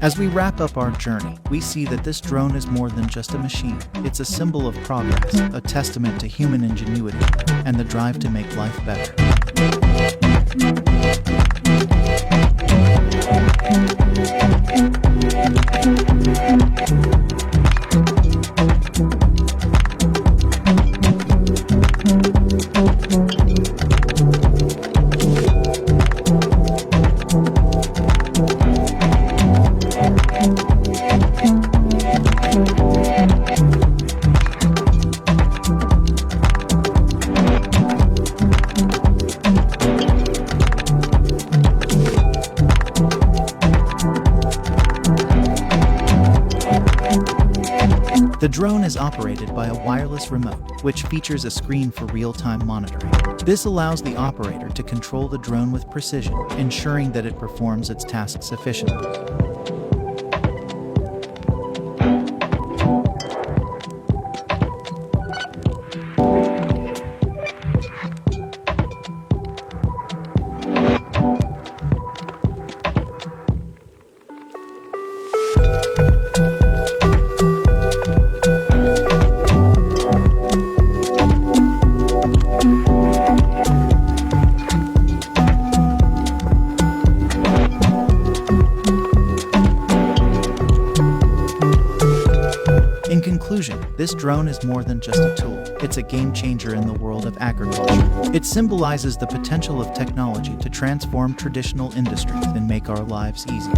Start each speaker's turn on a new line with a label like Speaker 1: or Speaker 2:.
Speaker 1: As we wrap up our journey, we see that this drone is more than just a machine. It's a symbol of progress, a testament to human ingenuity, and the drive to make life better. The drone is operated by a wireless remote, which features a screen for real-time monitoring. This allows the operator to control the drone with precision, ensuring that it performs its tasks efficiently. In conclusion, this drone is more than just a tool. It's a game changer in the world of agriculture. It symbolizes the potential of technology to transform traditional industries and make our lives easier.